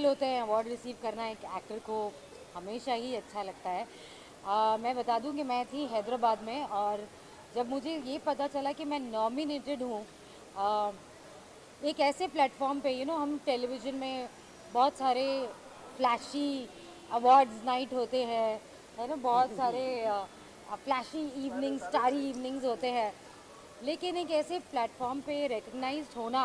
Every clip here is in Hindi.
होते हैं, अवार्ड रिसीव करना एक एक्टर को हमेशा ही अच्छा लगता है। मैं बता दूं कि मैं थी हैदराबाद में, और जब मुझे ये पता चला कि मैं नॉमिनेटेड हूँ एक ऐसे प्लेटफॉर्म पे, हम टेलीविज़न में बहुत सारे फ्लैशी अवार्ड्स नाइट होते हैं, है ना, बहुत सारे फ्लैशी इवनिंग्स, स्टारी इवनिंग्स होते हैं, लेकिन एक ऐसे प्लेटफॉर्म पे रिकग्नाइज्ड होना,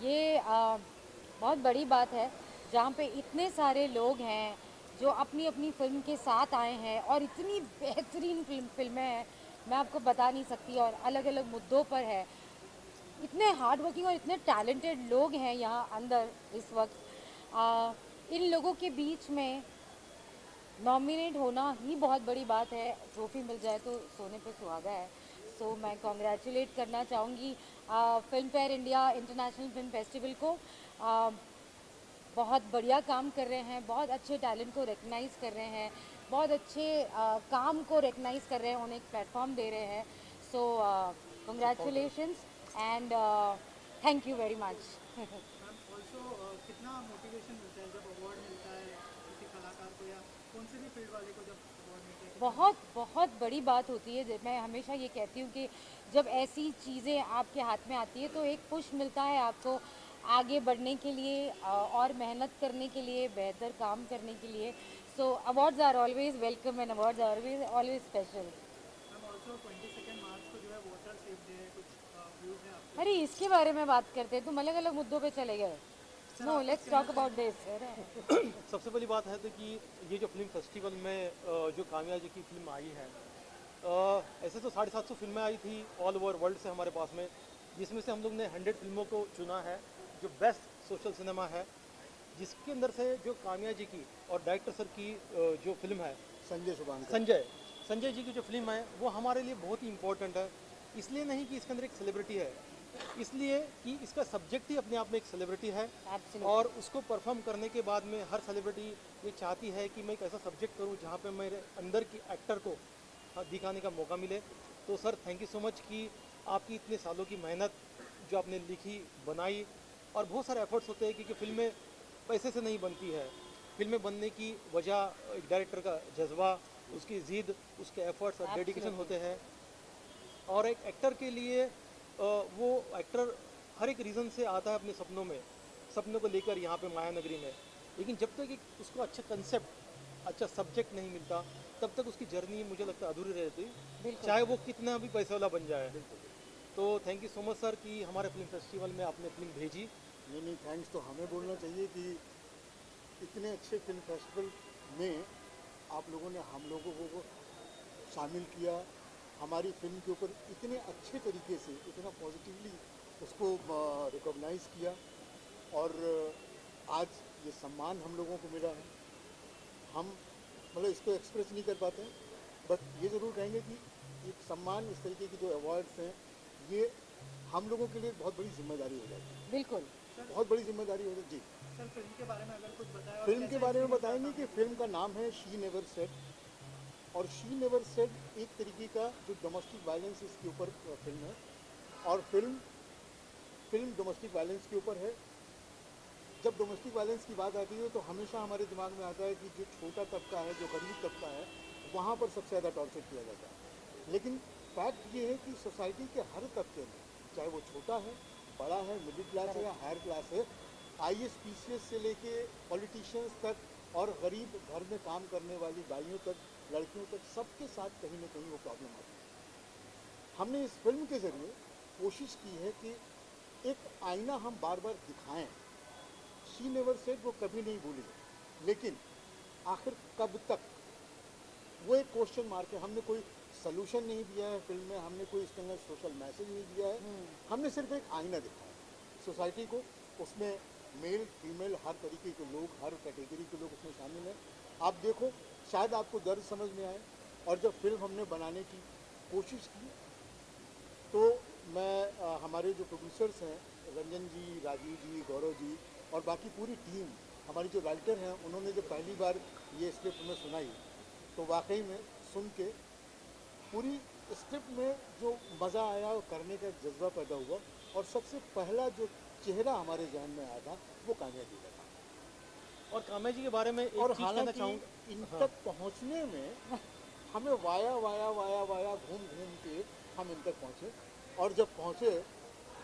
ये बहुत बड़ी बात है, जहाँ पे इतने सारे लोग हैं जो अपनी अपनी फिल्म के साथ आए हैं, और इतनी बेहतरीन फिल्में हैं, मैं आपको बता नहीं सकती, और अलग अलग मुद्दों पर है। इतने हार्ड वर्किंग और इतने टैलेंटेड लोग हैं यहाँ अंदर इस वक्त। इन लोगों के बीच में नॉमिनेट होना ही बहुत बड़ी बात है। ट्रॉफी मिल जाए तो सोने पे सुहागा है। सो मैं कॉन्ग्रेचुलेट करना चाहूँगी film fair India international film festival को। आ, बहुत बढ़िया काम कर रहे हैं, बहुत अच्छे टैलेंट को रिकग्नाइज़ कर रहे हैं, बहुत अच्छे काम को रिकग्नाइज़ कर रहे हैं, उन्हें एक प्लेटफॉर्म दे रहे हैं। सो congratulations and thank you very much. Ma'am also कितना मोटिवेशन मिलता है जब अवार्ड मिलता है किसी कलाकार को या कौन से भी फील्ड वाले को, जब अवार्ड मिलता है कितना बहुत बहुत बड़ी बात होती है। मैं हमेशा ये कहती हूँ कि जब ऐसी चीज़ें आपके हाथ में आती है तो एक पुश मिलता है आपको आगे बढ़ने के लिए, और मेहनत करने के लिए, बेहतर काम करने के लिए। So awards are always welcome and awards are always always special. Ma'am also 22 March को जो है वाटर सेफ डे है, कुछ व्यूज़ हैं आपके? अरे इसके बारे में बात करते हैं, तुम अलग अलग मुद्दों पे चले गए। सर नो, आप कुछ लेट्स कहना टॉक अबाउट चाहेंगे? दिस। सबसे पहली बात है तो कि ये जो फिल्म फेस्टिवल में जो कामया जी की फिल्म आई है, ऐसे तो 750 फिल्में आई थी ऑल ओवर वर्ल्ड से हमारे पास में, जिसमें से हम लोग ने 100 फिल्मों को चुना है जो बेस्ट सोशल सिनेमा है, जिसके अंदर से जो कामया जी की और डायरेक्टर सर की जो फिल्म है संजय सुबान संजय संजय जी की जो फिल्म है वो हमारे लिए बहुत ही इम्पोर्टेंट है। इसलिए नहीं कि इसके अंदर एक सेलिब्रिटी है, इसलिए कि इसका सब्जेक्ट ही अपने आप में एक सेलिब्रिटी है। Absolutely. और उसको परफॉर्म करने के बाद में हर सेलिब्रिटी ये चाहती है कि मैं एक ऐसा सब्जेक्ट करूं जहां पे मेरे अंदर की एक्टर को दिखाने का मौका मिले। तो sir thank you so much कि आपकी इतने सालों की मेहनत जो आपने लिखी, बनाई, और बहुत सारे एफर्ट्स होते हैं क्योंकि फिल्में पैसे से नहीं बनती है। फिल्में बनने की वजह एक डायरेक्टर का जज्बा, उसकी ज़िद, उसके एफर्ट्स और डेडिकेशन Absolutely. होते हैं। और एक एक्टर के लिए वो एक्टर हर एक रीज़न से आता है अपने सपनों में, सपनों को लेकर यहाँ पे माया नगरी में, लेकिन जब तक एक उसको अच्छा कंसेप्ट, अच्छा सब्जेक्ट नहीं मिलता, तब तक उसकी जर्नी मुझे लगता है अधूरी रहती, बिल्कुल। चाहे वो कितना भी पैसे वाला बन जाए। तो thank you so much sir कि हमारे फिल्म फेस्टिवल में आपने फिल्म भेजी। नहीं नहीं, थैंक्स तो हमें बोलना चाहिए कि इतने अच्छे फिल्म फेस्टिवल में आप लोगों ने हम लोगों को शामिल किया, हमारी फिल्म के ऊपर इतने अच्छे तरीके से, इतना पॉजिटिवली उसको रिकॉग्नाइज़ किया, और आज ये सम्मान हम लोगों को मिला है। हम मतलब इसको एक्सप्रेस नहीं कर पाते हैं, बट ये ज़रूर कहेंगे कि एक सम्मान, इस तरीके की जो अवार्ड्स हैं, ये हम लोगों के लिए बहुत बड़ी जिम्मेदारी हो जाती है, बिल्कुल। बहुत बड़ी जिम्मेदारी हो जाती है। जी, सर फिल्म के बारे में अगर कुछ बताएं और फिल्म के कैसा बारे में experience बताएंगे रहा कि था? फिल्म का नाम है शी नेवर सेड, और शी नेवर सेड एक तरीके का जो डोमेस्टिक वायलेंस इसके ऊपर फिल्म है, और फिल्म डोमेस्टिक वायलेंस के ऊपर है। जब डोमेस्टिक वायलेंस की बात आती है तो हमेशा हमारे दिमाग में आता है कि जो छोटा तबका है, जो गरीब तबका है, वहाँ पर सबसे ज़्यादा टॉर्चर किया जाता है। लेकिन फैक्ट ये है कि सोसाइटी के हर तबके में, चाहे वो छोटा है, बड़ा है, मिडिल क्लास है या हायर क्लास है, आईएएस पीसीएस से लेके पॉलिटिशियंस तक और गरीब घर में काम करने वाली बाइयों तक, लड़कियों तक, सबके साथ कहीं ना कहीं वो प्रॉब्लम आती है। हमने इस फिल्म के ज़रिए कोशिश की है कि एक आईना हम बार बार दिखाएं। शी नेवर सेड वो कभी नहीं भूली, लेकिन आखिर कब तक, वो एक क्वेश्चन मार्क है। हमने कोई सलूशन नहीं दिया है फिल्म में, हमने कोई इसके अंदर सोशल मैसेज नहीं दिया है, हमने सिर्फ एक आईना दिखाया सोसाइटी को। उसमें मेल फीमेल हर तरीके के लोग, हर कैटेगरी के लोग उसमें शामिल हैं। आप देखो, शायद आपको दर्द समझ में आए। और जब फिल्म हमने बनाने की कोशिश की तो मैं हमारे जो प्रोड्यूसर्स हैं, रंजन जी, राजीव जी, गौरव जी और बाकी पूरी टीम, हमारी जो राइटर हैं, उन्होंने जब पहली बार ये स्क्रिप्ट में सुनाई तो वाकई में सुन के पूरी स्क्रिप्ट में जो मज़ा आया और करने का जज्बा पैदा हुआ, और सबसे पहला जो चेहरा हमारे जहन में आया था वो कान्या जी का था। और काम्या जी के बारे में एक और चीज़ कहना हालांकि चाहूँगा। इन तक पहुंचने में हमें वाया वाया वाया वाया घूम घूम के हम इन तक पहुंचे, और जब पहुंचे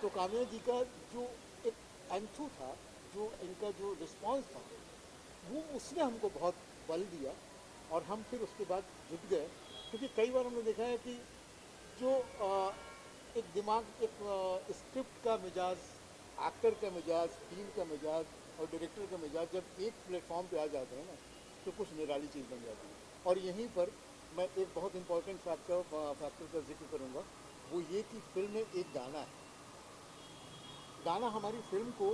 तो काम्या जी का जो एक एंथू था, जो इनका जो रिस्पांस था, वो उसने हमको बहुत बल दिया और हम फिर उसके बाद जुट गए। क्योंकि कई बार हमने देखा है कि जो एक दिमाग, एक स्क्रिप्ट का मिजाज, एक्टर का मिजाज, टीम का मिजाज और डायरेक्टर का मिजाज जब एक प्लेटफॉर्म पे आ जाते हैं ना, तो कुछ निराली चीज़ बन जाती है। और यहीं पर मैं एक बहुत इंपॉर्टेंट फैक्टर का जिक्र करूँगा, वो ये कि फिल्म में एक गाना है। गाना हमारी फिल्म को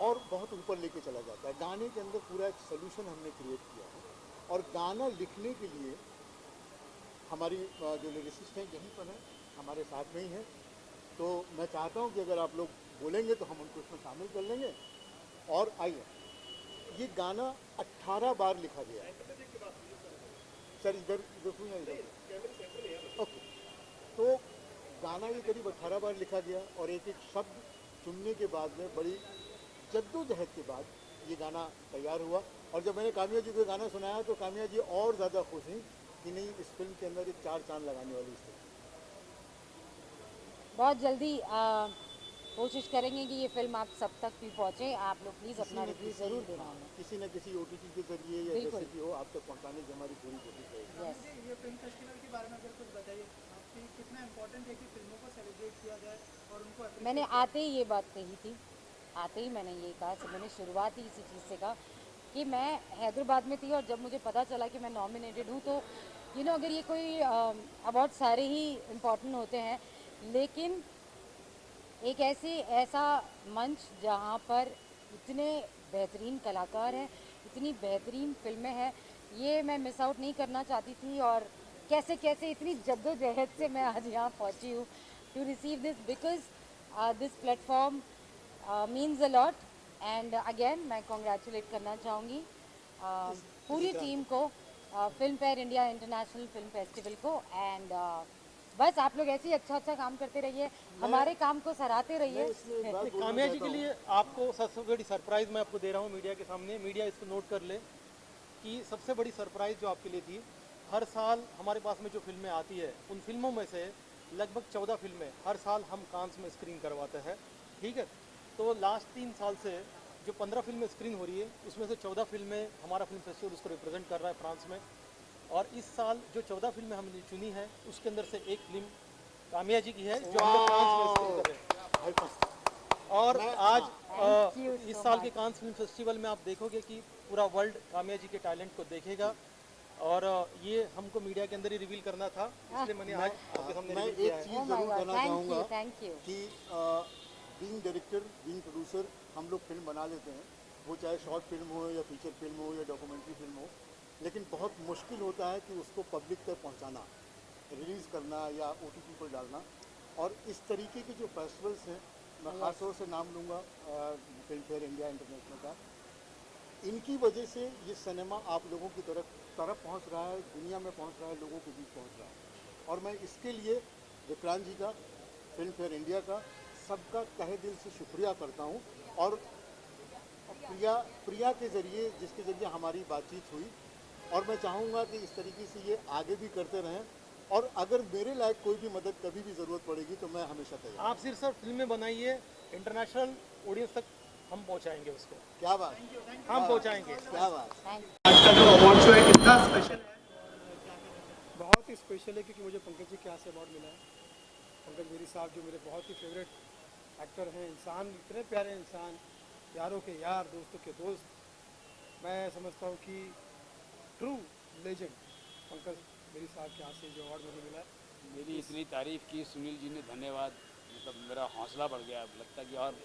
और बहुत ऊपर लेके चला जाता है। गाने के अंदर पूरा एक सोल्यूशन हमने क्रिएट किया है, और गाना लिखने के लिए हमारी जो लिरिसिस्ट हैं यहीं पर हैं, हमारे साथ में ही हैं। तो मैं चाहता हूं कि अगर आप लोग बोलेंगे तो हम उनको इसमें शामिल कर लेंगे। और आइए, ये गाना 18 बार लिखा गया है। सर इधर इधर ओके। तो गाना ये करीब 18 बार लिखा गया, और एक एक शब्द चुनने के बाद में बड़ी जद्दोजहद के बाद ये गाना तैयार हुआ। और जब मैंने काम्या जी को गाना सुनाया तो काम्या जी और ज़्यादा खुश हुई कि नहीं, इस फिल्म के अंदर एक 4 चांद लगाने वाली इस फिल्म। बहुत जल्दी कोशिश करेंगे कि ये फिल्म आप सब तक भी पहुंचे। आप लोग प्लीज़ अपना रिव्यू ज़रूर देना हमें। किसी न किसी OTT के जरिए या बिल्कुल। जैसे भी हो, आप तक पहुंचाने की हमारी पूरी कोशिश रहेगी। यस, मुझे ये फिल्म फेस्टिवल के बारे में अगर कुछ बताइए, आपकी कितना इम्पोर्टेंट है कि फिल्मों को सेलिब्रेट किया जाए और उनको appreciate मैंने किया आते ही ये बात कही थी, आते ही मैंने ये कहा, सब मैंने शुरुआत ही इसी चीज़ से कहा कि मैं हैदराबाद में थी और जब मुझे पता चला कि मैं नॉमिनेटेड हूँ तो अगर ये कोई अवार्ड सारे ही इम्पोर्टेंट होते हैं, लेकिन एक ऐसा मंच जहाँ पर इतने बेहतरीन कलाकार हैं, इतनी बेहतरीन फिल्में हैं, ये मैं मिस आउट नहीं करना चाहती थी। और कैसे कैसे इतनी जद्दोजहद से मैं आज यहाँ पहुँची हूँ to receive this, because this platform means a lot. And again मैं कॉन्ग्रेचुलेट करना चाहूँगी पूरी टीम को, Filmfare India international film festival को। एंड बस आप लोग ऐसे ही अच्छा काम करते रहिए, हमारे काम को सराहते मैं रहिए। इसमें एक बात बोलना काम्या जी चाहता के हूँ। लिए आपको सबसे बड़ी सरप्राइज़ मैं आपको दे रहा हूँ मीडिया के सामने। मीडिया इसको नोट कर ले कि सबसे बड़ी सरप्राइज़ जो आपके लिए थी, हर साल हमारे पास में जो फिल्में आती है, उन फिल्मों में से लगभग 14 फिल्में हर साल हम कांस में स्क्रीन करवाते हैं, ठीक है। तो लास्ट 3 साल से जो 15 फिल्में स्क्रीन हो रही है, उसमें से 14 फिल्में हमारा फिल्म फेस्टिवल उसको रिप्रेजेंट कर रहा है फ्रांस में। और इस साल जो 14 फिल्में हमने चुनी है, उसके अंदर से एक फिल्म काम्या जी की है जो हम लोग कांस में स्क्रीन कर रहे हैं। और आज Thank you इस so साल के much. कांस फिल्म फेस्टिवल में आप देखोगे कि पूरा वर्ल्ड काम्या जी के टैलेंट को देखेगा। और ये हमको मीडिया के अंदर ही रिवील करना था, इसलिए मैंने आज आपके सामने मैं रिवील किया एक है। चीज़ Oh my ज़रूर God, कहना thank चाहूँगा you, thank you. कि बीइंग डायरेक्टर, बीइंग प्रोड्यूसर, हम लोग फिल्म बना लेते हैं, वो चाहे शॉर्ट फिल्म हो या फीचर फिल्म हो या डॉक्यूमेंट्री फिल्म हो, लेकिन बहुत मुश्किल होता है कि उसको पब्लिक तक पहुंचाना, रिलीज़ करना या OTT पर डालना। और इस तरीके के जो फेस्टिवल्स हैं, मैं ख़ास तौर से नाम लूँगा फिल्म फेयर इंडिया इंटरनेशनल का, इनकी वजह से ये सिनेमा आप लोगों की तरफ पहुंच रहा है, दुनिया में पहुंच रहा है, लोगों के बीच पहुंच रहा है। और मैं इसके लिए विक्रांत जी का, फिल्म फेयर इंडिया का, सबका तहे दिल से शुक्रिया करता हूं। और प्रिया के ज़रिए, जिसके ज़रिए हमारी बातचीत हुई, और मैं चाहूँगा कि इस तरीके से ये आगे भी करते रहें। और अगर मेरे लायक कोई भी मदद कभी भी ज़रूरत पड़ेगी तो मैं हमेशा तैयार। आप सिर्फ सर फिल्में बनाइए, इंटरनेशनल ऑडियंस तक हम पहुंचाएंगे उसको, क्या बात, हम पहुंचाएंगे। क्या बात। Thank you. आज का जो अवार्ड शो है कितना स्पेशल है और क्या कहना चाहते बहुत ही स्पेशल है क्योंकि मुझे पंकज जी के यहाँ से अवार्ड मिला है। पंकज मेरी साहब जो मेरे बहुत ही फेवरेट एक्टर हैं, इंसान, इतने प्यारे इंसान, यारों के यार, दोस्तों के दोस्त। मैं समझता हूँ कि ट्रू लेजेंड पंकज मेरी साहब के यहाँ से जो अवार्ड मुझे मिला है। मेरी इतनी तारीफ़ की सुनील जी ने, धन्यवाद। मतलब मेरा हौसला बढ़ गया, अब लगता है कि और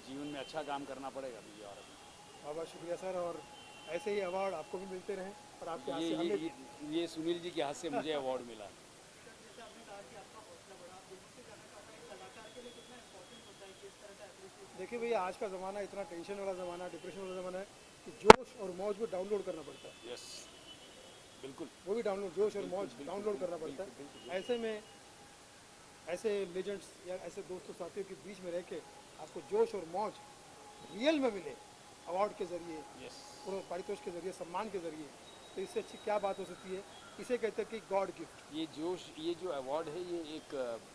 जीवन में अच्छा काम करना पड़ेगा मुझे। और बहुत बहुत शुक्रिया सर, और ऐसे ही अवार्ड आपको भी मिलते रहें और आपके हाथ ये से हमें ये, भी। ये सुनील जी के हाथ से मुझे अवार्ड मिला। हैं? जैसे आपने कहा कि आपका हौसला बढ़ा, आप लोगों से जानना चाहता हूँ कलाकार के लिए कितना इंपॉर्टेंट होता है कि इस तरह का एप्रिसिएशन। देखिए भैया, आज का ज़माना इतना टेंशन वाला ज़माना, डिप्रेशन वाला ज़माना है कि जोश और मौज को डाउनलोड करना पड़ता है। यस, बिल्कुल। वो भी डाउनलोड, जोश और मौज बिल्कुल, डाउनलोड करना बिल्कुल, पड़ता है। बिल्कुल। ऐसे में ऐसे लेजेंड्स या ऐसे दोस्तों साथियों के बीच में रह के आपको जोश और मौज रियल में मिले, अवार्ड के ज़रिए, यस, पारितोष के ज़रिए, सम्मान के ज़रिए, तो इससे अच्छी क्या बात हो सकती है। इसे कहते हैं कि गॉड गिफ्ट। ये जोश, ये जो अवार्ड है ये एक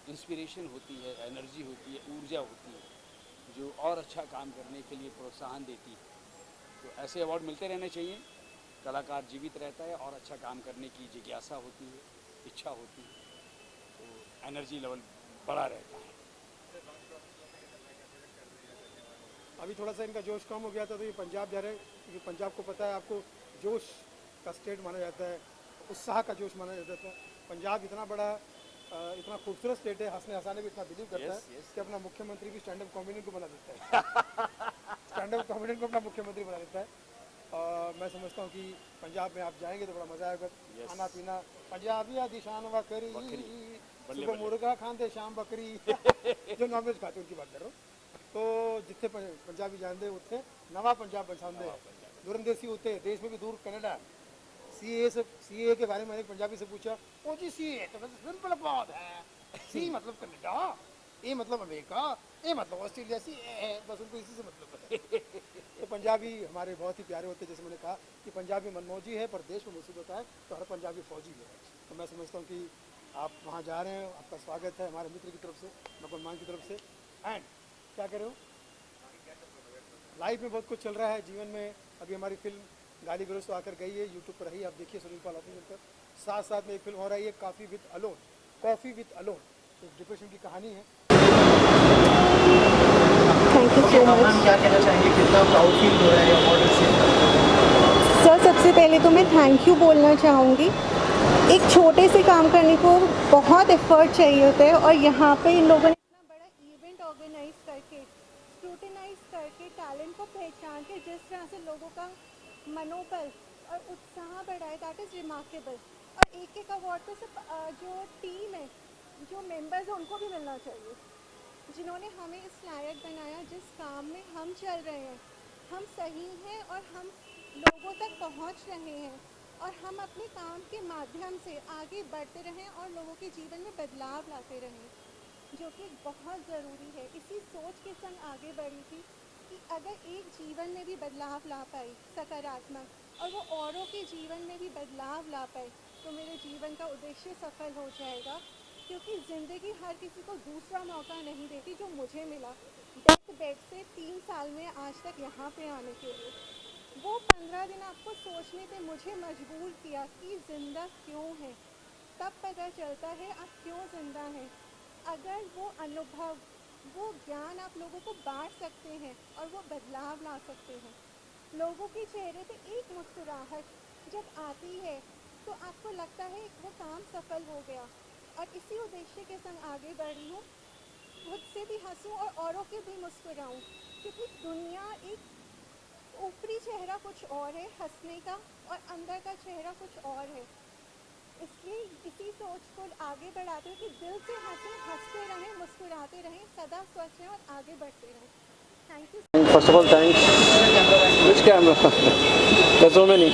इंस्पिरेशन होती है, एनर्जी होती है, ऊर्जा होती है जो और अच्छा काम करने के लिए प्रोत्साहन देती है। तो ऐसे अवार्ड मिलते रहने चाहिए। कलाकार जीवित रहता है और अच्छा काम करने की जिज्ञासा होती है, इच्छा होती है, तो एनर्जी लेवल बढ़ा रहता है। अभी थोड़ा सा इनका जोश कम हो गया था तो ये पंजाब जा रहे हैं, क्योंकि पंजाब को पता है आपको जोश का स्टेट माना जाता है, उत्साह का जोश माना जाता है। पंजाब इतना बड़ा इतना खूबसूरत स्टेट है, हंसने हंसाने भी इतना बिलीव करता Yes, है yes. कि अपना मुख्यमंत्री भी स्टैंड अप कॉमेडियन को बना देता है। स्टैंड अप कॉमेडियन को अपना मुख्यमंत्री बना देता है। मैं समझता हूँ कि पंजाब में आप जाएंगे तो बड़ा मज़ा आएगा। Yes. खाना पीना पंजाबी आदि शान वकरी, बकरी, बल्ले सुबह बल्ले। मुर्गा खाते शाम बकरी। जो नॉनवेज खाते उनकी बात कर रहा हूँ। तो जिथे पंजाबी जानते उत्थे नवा पंजाब बसाते दूरंदेसी उत्ते देश में भी दूर कनाडा। सीए के बारे में मैंने एक पंजाबी से पूछा, ओ जी सीए तो बस सिंपल बात है, सी मतलब कनाडा, ए मतलब अमेरिका, ए मतलब ऑस्ट्रेलिया, सी है बस, उनको इसी से मतलब है। तो पंजाबी हमारे बहुत ही प्यारे होते हैं। जैसे मैंने कहा कि पंजाबी मनमौजी है पर देश में मुसीबत है तो हर पंजाबी फौजी है। तो मैं समझता हूँ कि आप वहाँ जा रहे हैं, आपका स्वागत है हमारे मित्र की तरफ से, नकुल मान की तरफ से। एंड क्या कह रहे हो, लाइफ में बहुत कुछ चल रहा है जीवन में। अभी हमारी फिल्म गाली गलौज तो आकर गई है, यूट्यूब पर रही, आप देखिए सुनील पाल ऑफिशियल पर। साथ साथ में एक फिल्म हो रही है कॉफ़ी विद अलोन, तो डिप्रेशन की कहानी है। Thank you so much. क्या कहना चाहेंगे, कितना प्राउड फील हो रहा है अवार्ड रिसीव करके? सर सबसे पहले तो मैं थैंक यू बोलना चाहूँगी। एक छोटे से काम करने को बहुत एफर्ट चाहिए होता है, और यहाँ पे इन लोगों ने इतना बड़ा इवेंट ऑर्गेनाइज करके, स्क्रूटिनाइज करके, टैलेंट को पहचान के जिस तरह से लोगों का मनोबल और उत्साह बढ़ाए, दैट इज़ रिमार्केबल। और एक एक अवार्ड तो सिर्फ जो टीम है, जो मेंबर्स हैं उनको भी मिलना चाहिए, जिन्होंने हमें इस लायक बनाया। जिस काम में हम चल रहे हैं हम सही हैं और हम लोगों तक पहुंच रहे हैं, और हम अपने काम के माध्यम से आगे बढ़ते रहें और लोगों के जीवन में बदलाव लाते रहें, जो कि बहुत ज़रूरी है। इसी सोच के संग आगे बढ़ी थी कि अगर एक जीवन में भी बदलाव ला पाई सकारात्मक, और वो औरों के जीवन में भी बदलाव ला पाए, तो मेरे जीवन का उद्देश्य सफल हो जाएगा। क्योंकि ज़िंदगी हर किसी को दूसरा मौका नहीं देती जो मुझे मिला डेथ बेड से 3 साल में आज तक यहाँ पे आने के लिए। वो 15 दिन आपको सोचने पे मुझे मजबूर किया कि ज़िंदा क्यों है। तब पता चलता है आप क्यों ज़िंदा हैं। अगर वो अनुभव, वो ज्ञान आप लोगों को बांट सकते हैं और वो बदलाव ला सकते हैं। लोगों के चेहरे पे एक मुस्कुराहट जब आती है तो आपको लगता है वो काम सफल हो गया। और इसी उद्देश्य के संग आगे बढ़ी हूँ, खुद से भी हंसूँ और औरों के भी मुस्कुराऊँ, क्योंकि दुनिया एक ऊपरी चेहरा कुछ और है हंसने का, और अंदर का चेहरा कुछ और है। इसलिए इसी सोच को आगे बढ़ाते हुए कि दिल से हंसें, हंसते रहें, मुस्कुराते रहें, सदा स्वस्थ रहें और आगे बढ़ते रहें। Thank you. First of all, thanks. Which camera? There's so many.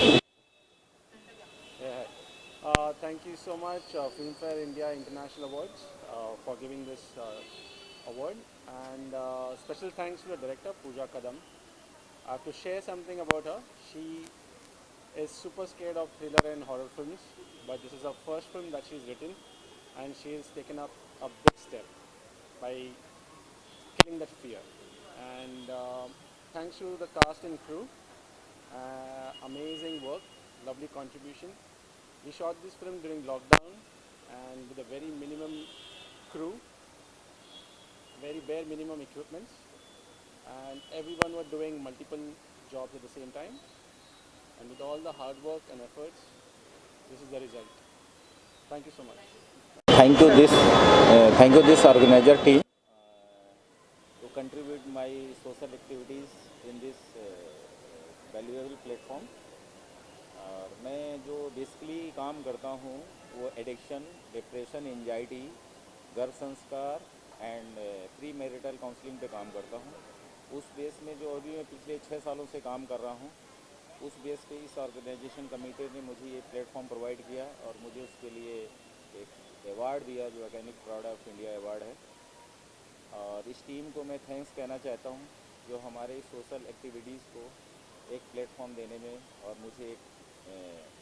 Thank you so much, Filmfare India International Awards, for giving this award. And special thanks to the director, Pooja Kadam. I have to share something about her. She is super scared of thriller and horror films, but this is her first film that she's written, and she has taken up a big step by killing that fear. And thanks to the cast and crew, amazing work, lovely contribution. We shot this film during lockdown and with a very minimum crew, very bare minimum equipments, and everyone were doing multiple jobs at the same time. And with all the hard work and efforts, this is the result. Thank you so much. Thank you this organizer team to contribute my social activities in this valuable platform. और मैं जो बेसिकली काम करता हूँ वो एडिक्शन, डिप्रेशन, एंजाइटी, गर्भ संस्कार एंड प्री मैरिटल काउंसलिंग पे काम करता हूँ। उस बेस में जो अभी मैं पिछले 6 सालों से काम कर रहा हूँ, उस बेस पे इस ऑर्गेनाइजेशन कमेटी ने मुझे ये प्लेटफॉर्म प्रोवाइड किया और मुझे उसके लिए एक अवार्ड दिया जो organic product of India award है। और इस टीम को मैं थैंक्स कहना चाहता हूँ जो हमारे सोशल एक्टिविटीज़ को प्लेटफॉर्म देने में और मुझे एक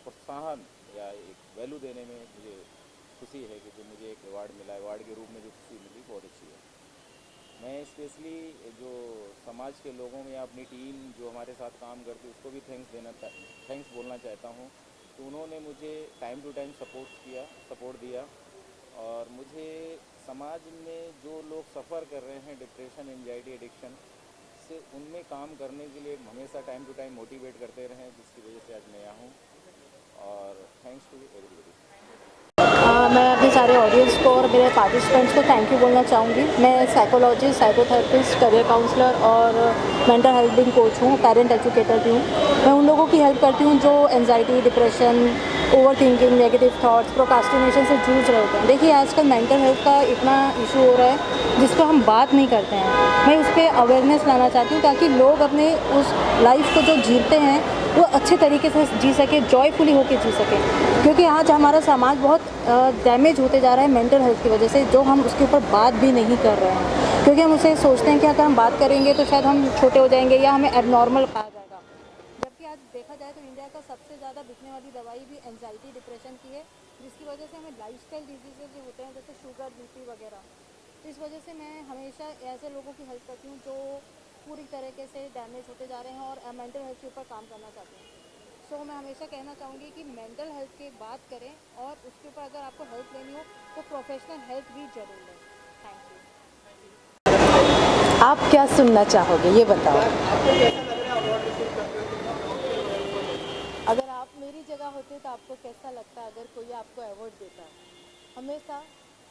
प्रोत्साहन या एक वैल्यू देने में मुझे खुशी है कि जो मुझे एक अवार्ड मिला, अवार्ड के रूप में जो खुशी मिली बहुत अच्छी है। मैं स्पेशली जो समाज के लोगों में या अपनी टीम जो हमारे साथ काम करती है उसको भी थैंक्स बोलना चाहता हूँ कि उन्होंने मुझे टाइम टू टाइम सपोर्ट दिया और मुझे समाज में जो लोग सफ़र कर रहे हैं डिप्रेशन, एंजाइटी, एडिक्शन से, उनमें काम करने के लिए हमेशा टाइम टू टाइम मोटिवेट करते रहें, जिसकी वजह से आज मैं यहाँ हूँ और थैंक्स टू एवरीबॉडी। मैं अपने सारे ऑडियंस को और मेरे पार्टिसिपेंट्स को थैंक यू बोलना चाहूँगी। मैं साइकोलॉजिस्ट, साइकोथेरेपिस्ट, करियर काउंसलर और मेंटल हेल्थ कोच हूँ, पेरेंट एजुकेटर भी हूँ। मैं उन लोगों की हेल्प करती हूँ जो anxiety, depression, over thinking, negative thoughts, procrastination से जूझ रहे होते हैं। देखिए आजकल मेंटल हेल्थ का इतना इशू हो रहा है जिस पर हम बात नहीं करते हैं। मैं उस पर अवेयरनेस लाना चाहती हूँ ताकि लोग अपने उस लाइफ को जो जीते हैं वो अच्छे तरीके से जी सके, जॉयफुली होकर जी सके। क्योंकि आज हमारा समाज बहुत डैमेज होते जा रहा है मेंटल हेल्थ की वजह से, जो हम उसके ऊपर बात भी नहीं कर रहे हैं। क्योंकि हम उसे सोचते हैं कि अगर हम बात करेंगे तो शायद हम छोटे हो जाएंगे या हमें एबनॉर्मल कहा जाएगा। जबकि आज देखा जाए तो इंडिया का सबसे ज़्यादा बिकने वाली दवाई भी एंजाइटी, डिप्रेशन की है, जिसकी वजह से हमें लाइफस्टाइल डिजीज़ेज जो होते हैं जैसे शुगर, बीपी वगैरह। तो इस वजह से मैं हमेशा ऐसे लोगों की हेल्प करती हूँ जो पूरी तरीके से डैमेज होते जा रहे हैं और मेंटल हेल्थ के ऊपर काम करना चाहते हैं। सो मैं हमेशा कहना चाहूँगी कि मेंटल हेल्थ की बात करें और उसके ऊपर अगर आपको हेल्प लेनी हो तो प्रोफेशनल हेल्प भी ज़रूर लें। Thank you. आप क्या सुनना चाहोगे ये बताओ। आपको कैसा लग रहा है अवार्ड रिसीव करते हुए? अगर आप मेरी जगह होते तो आपको कैसा लगता अगर कोई आपको अवार्ड देता? हमेशा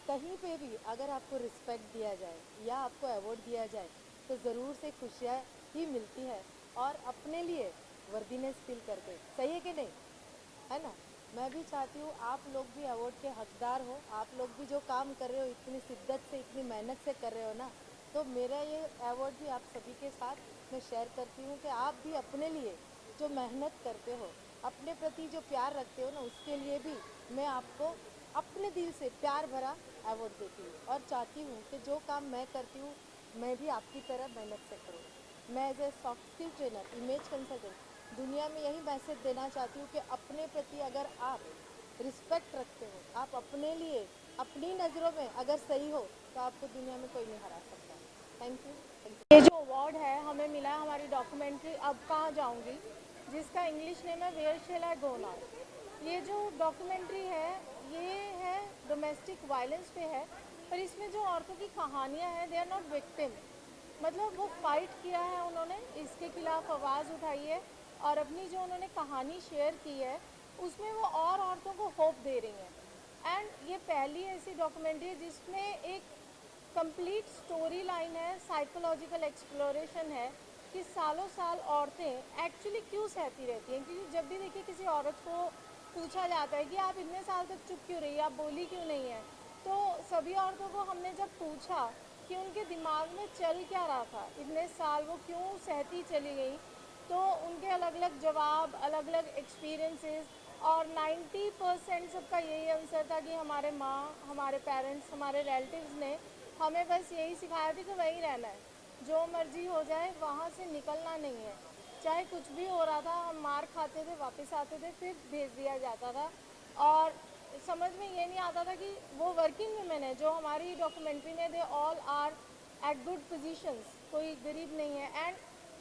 कहीं पे भी अगर आपको रिस्पेक्ट दिया जाए या आपको अवार्ड दिया जाए तो ज़रूर से खुशियाँ ही मिलती है और अपने लिए वर्दीनेस फील करके। सही है कि नहीं, है ना? मैं भी चाहती हूँ आप लोग भी अवार्ड के हकदार हो। आप लोग भी जो काम कर रहे हो इतनी शिद्दत से, इतनी मेहनत से कर रहे हो ना, तो मेरा ये अवार्ड भी आप सभी के साथ मैं शेयर करती हूँ कि आप भी अपने लिए जो मेहनत करते हो, अपने प्रति जो प्यार रखते हो ना, उसके लिए भी मैं आपको अपने दिल से प्यार भरा अवार्ड देती हूँ और चाहती हूँ कि जो काम मैं करती हूँ मैं भी आपकी तरह मेहनत से करूँ। मैं as a soft skill trainer, image consultant, दुनिया में यही मैसेज देना चाहती हूँ कि अपने प्रति अगर आप रिस्पेक्ट रखते हो, आप अपने लिए अपनी नज़रों में अगर सही हो तो आपको दुनिया में कोई नहीं हरा सकता। Thank you. ये जो अवार्ड है हमें मिला है हमारी डॉक्यूमेंट्री अब कहाँ जाऊँगी, जिसका इंग्लिश नेम है where shall I go now. ये जो डॉक्यूमेंट्री है ये है डोमेस्टिक वायलेंस पे है, पर इसमें जो औरतों की कहानियाँ हैं दे आर नॉट विक्टिम। मतलब वो फाइट किया है उन्होंने, इसके खिलाफ आवाज़ उठाई है और अपनी जो उन्होंने कहानी शेयर की है उसमें वो और औरतों को होप दे रही हैं। एंड ये पहली ऐसी डॉक्यूमेंट्री है जिसमें एक कंप्लीट स्टोरी लाइन है, साइकोलॉजिकल एक्सप्लोरेशन है कि सालों साल औरतें एक्चुअली क्यों सहती रहती हैं। क्योंकि जब भी देखिए किसी औरत को पूछा जाता है कि आप इतने साल तक चुप क्यों रही, आप बोली क्यों नहीं है, तो सभी औरतों को हमने जब पूछा कि उनके दिमाग में चल क्या रहा था, इतने साल वो क्यों सहती चली गई, तो उनके अलग अलग जवाब, अलग अलग एक्सपीरियंसेस, और 90% सबका यही आंसर था कि हमारे माँ, हमारे पेरेंट्स, हमारे रिलेटिव्स ने हमें बस यही सिखाया था कि वहीं रहना है, जो मर्जी हो जाए वहाँ से निकलना नहीं है। चाहे कुछ भी हो रहा था हम मार खाते थे, वापस आते थे, फिर भेज दिया जाता था। और समझ में ये नहीं आता था कि वो वर्किंग वुमेन है जो हमारी डॉक्यूमेंट्री में, they all are at good positions, कोई गरीब नहीं है। And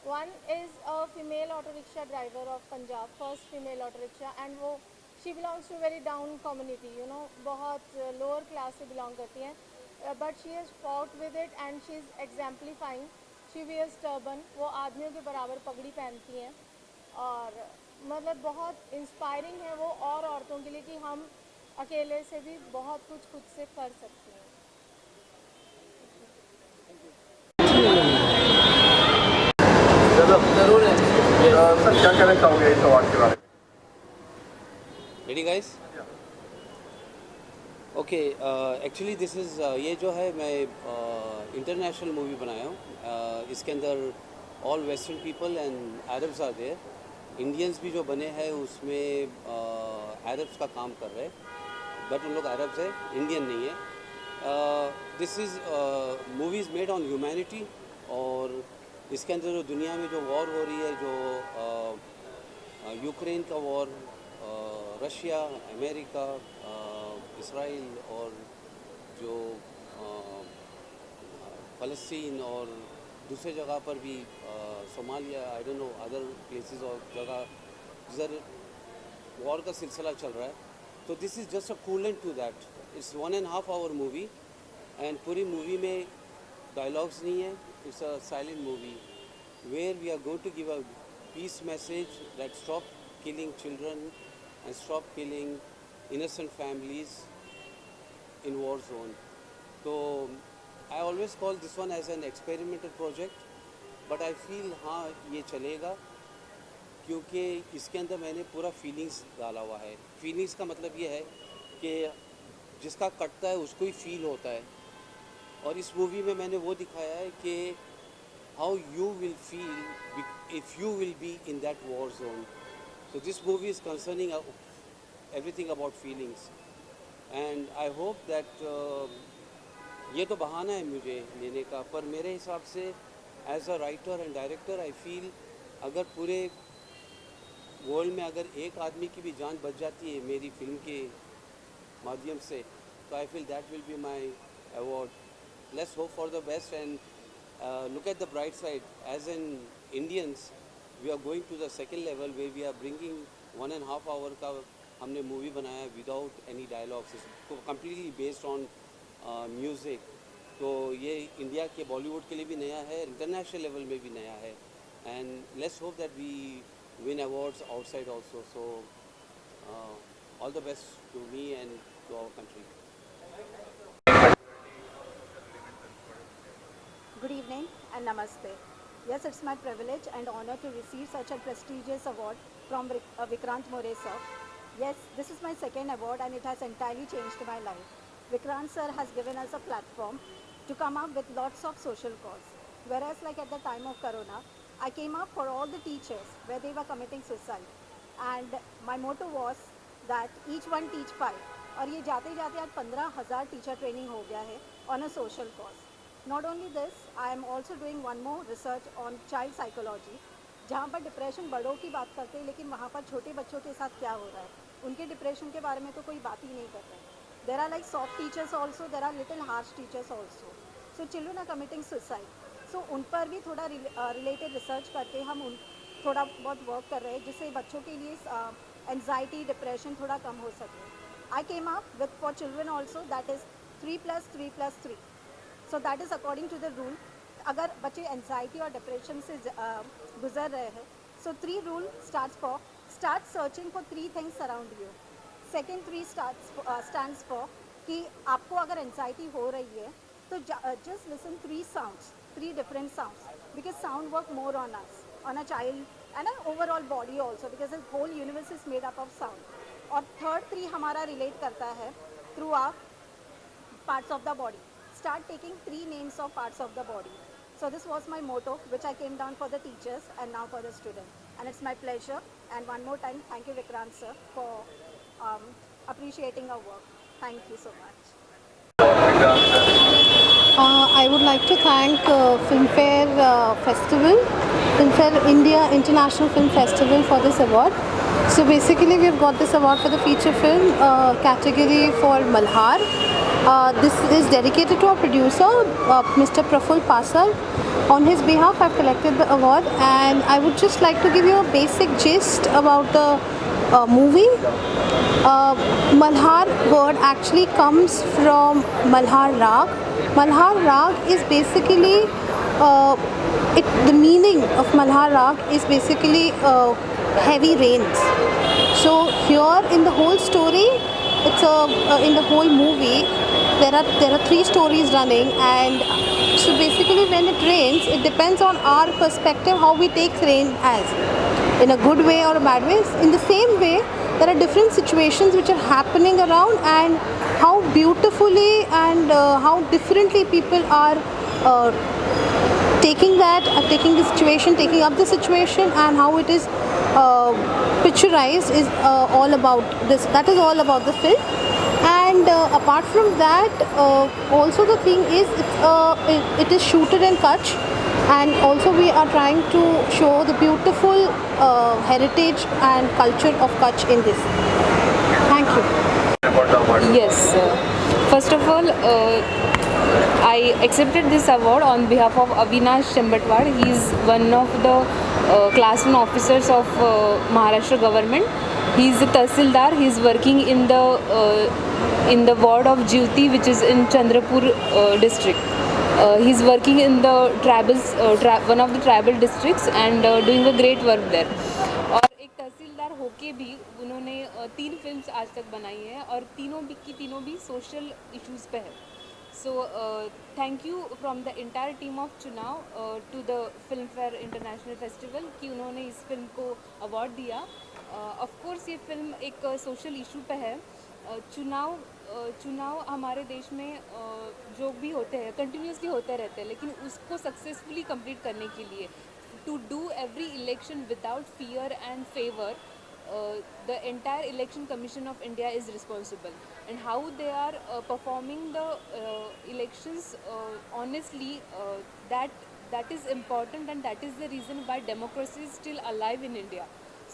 one is a female auto rickshaw driver of Punjab, first female auto rickshaw, and वो she belongs to very down community, you know, बहुत लोअर क्लास से बिलोंग करती हैं, but she has fought with it and she is exemplifying. She wears turban, वो आदमियों के बराबर पगड़ी पहनती हैं और मतलब बहुत इंस्पायरिंग है वो और औरतों के लिए कि हम अकेले से भी बहुत कुछ खुद से कर सकते हैं। सर क्या कहना चाहोगे इस अवार्ड के बारे में? Ready guys? Okay, actually this is ये जो है मैं इंटरनेशनल मूवी बनाया हूँ। इसके अंदर all western people and Arabs are there. Indians भी जो बने हैं उसमें अरब्स का काम कर रहे हैं, बट उन लोग अरब्स है, इंडियन नहीं है। This is movies made on humanity, और इसके अंदर जो दुनिया में जो वॉर हो रही है, जो यूक्रेन का वॉर, रशिया, अमेरिका, इसराइल और जो फ़लस्तीन और दूसरे जगह पर भी Somalia, I don't know other places और जगह जिधर वॉर का सिलसिला चल रहा है, तो this is just a coolant to that. It's 1.5 hour movie and पूरी मूवी में डायलॉग्स नहीं है. It's a silent movie where we are going to give a peace message that stop killing children and stop killing innocent families in war zone. So I always call this one as an experimental project, but I feel हाँ ये चलेगा क्योंकि इसके अंदर मैंने पूरा फीलिंग्स डाला हुआ है. फीलिंग्स का मतलब ये है कि जिसका कटता है उसको ही फील होता है, और इस मूवी में मैंने वो दिखाया है कि how you will feel if you will be in that war zone. So this movie is concerning everything about feelings, and I hope that ये तो बहाना है मुझे लेने का, पर मेरे हिसाब से as a writer and director I feel अगर पूरे वर्ल्ड में अगर एक आदमी की भी जान बच जाती है मेरी फिल्म के माध्यम से, तो I feel that will be my award. Let's hope for the best and look at the bright side. As an Indians we are going to the second level where we are bringing 1.5 hour का हमने मूवी बनाया विदाउट एनी डायलॉग्स, तो कम्प्लीटली बेस्ड ऑन म्यूज़िक. तो ये इंडिया के बॉलीवुड के लिए भी नया है, इंटरनेशनल लेवल में भी नया है, and let's hope that we win awards outside also. So all the best to me and to our country. Good evening and namaste. Yes, it's my privilege and honor to receive such a prestigious award from Vikrant More sir. Yes, this is my second award and it has entirely changed my life. Vikrant sir has given us a platform to come up with lots of social cause. Whereas like at the time of Corona, I came up for all the teachers where they were committing suicide. And my motto was that each one teach 5. और ये जाते जाते आज 15,000 टीचर ट्रेनिंग हो गया है on a social cause. Not only this, I am also doing one more research on child psychology, जहाँ पर डिप्रेशन बड़ों की बात करते हैं लेकिन वहाँ पर छोटे बच्चों के साथ क्या हो रहा है, उनके डिप्रेशन के बारे में तो कोई बात ही नहीं कर रहा है. There are like soft teachers also, there are little harsh teachers also. So children are committing suicide. So उन पर भी थोड़ा रिलेटेड रिसर्च करके हम उन थोड़ा बहुत वर्क कर रहे हैं जिससे बच्चों के लिए एंजाइटी डिप्रेशन थोड़ा कम हो सके. I came up with for children also, that is 3+3+3. So that is according to the rule. अगर बच्चे एंजाइटी और डिप्रेशन से गुजर रहे हैं, so 3 rule starts for start searching for 3 things around you. Second 3 stands for कि आपको अगर एंजाइटी हो रही है तो just listen 3 sounds, 3 different sounds, because sound work more on us, on a child and an overall body also, because the whole universe is made up of sound. और third 3 हमारा relate करता है through our parts of the body. Start taking 3 names of parts of the body. So this was my motto, which I came down for the teachers and now for the students. And it's my pleasure. And one more time, thank you Vikrant sir for appreciating our work. Thank you so much. I would like to thank Filmfare Festival, Filmfare India International Film Festival for this award. So basically we've got this award for the feature film category for Malhar. This is dedicated to our producer, Mr. Praful Pasal. On his behalf, I've collected the award, and I would just like to give you a basic gist about the movie. Malhar word actually comes from Malhar Rag. Malhar Rag is basically, the meaning of Malhar Rag is basically heavy rains. So here in the whole story, in the whole movie, there are 3 stories running, and so basically when it rains, it depends on our perspective how we take rain as, in a good way or a bad way. In the same way, there are different situations which are happening around, and how beautifully and how differently people are taking the situation, taking up the situation, and how it is picturized is all about this. That is all about the film. And apart from that, also the thing is it is shooted in Kutch, and also we are trying to show the beautiful heritage and culture of Kutch in this. Thank you. Yes. First of all, I accepted this award on behalf of Avinash Chembatwad. He is one of the class 1 officers of Maharashtra government. He is the Tahsildar. He is working in the ward of Jyoti, which is in Chandrapur district. He is working in the one of the tribal districts and doing a great work there. और एक तहसीलदार होके भी उन्होंने 3 फिल्म्स आज तक बनाई हैं और तीनों भी सोशल इश्यूज़ पे है. So thank you from the entire team of चुनाव to the film fair international festival कि उन्होंने इस फिल्म को अवार्ड दिया. ऑफ कोर्स ये फिल्म एक सोशल इशू पे है. चुनाव हमारे देश में जो भी होते हैं कंटिन्यूसली होते रहते हैं, लेकिन उसको सक्सेसफुली कंप्लीट करने के लिए to do every election without fear and favor, the entire election commission of India is responsible, and how they are performing the elections honestly, that is important, and that is the reason why democracy is still alive in India.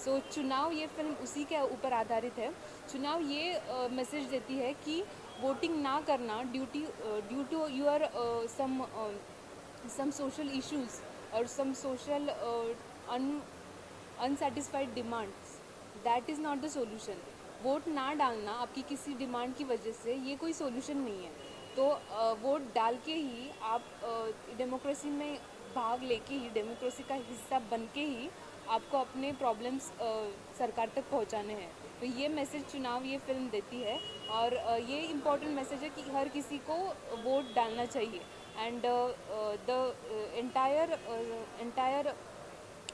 So चुनाव ये फिल्म उसी के ऊपर आधारित है. चुनाव ये मैसेज देती है कि वोटिंग ना करना due to your some social issues or some social unsatisfied demands, that is not the solution. Vote ना डालना आपकी किसी डिमांड की वजह से ये कोई सोल्यूशन नहीं है. तो वोट डाल के ही आप डेमोक्रेसी में भाग लेके ही, डेमोक्रेसी का हिस्सा बन के ही आपको अपने प्रॉब्लम्स सरकार तक पहुंचाने हैं. तो ये मैसेज चुनाव ये फिल्म देती है, और ये इम्पोर्टेंट मैसेज है कि हर किसी को वोट डालना चाहिए. And the entire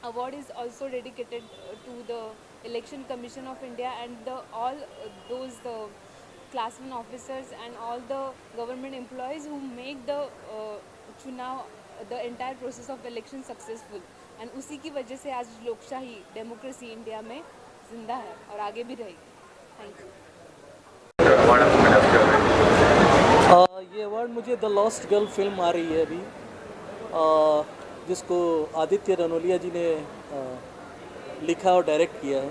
award is also dedicated to the Election Commission of India and all those class 1 officers and all the government employees who make the entire process of election successful. And उसी की वजह से आज लोकशाही डेमोक्रेसी इंडिया में जिंदा है और आगे भी रहेगी. Thank you. ये अवार्ड मुझे द लॉस्ट गर्ल फिल्म आ रही है अभी, जिसको आदित्य रनोलिया जी ने लिखा और डायरेक्ट किया है.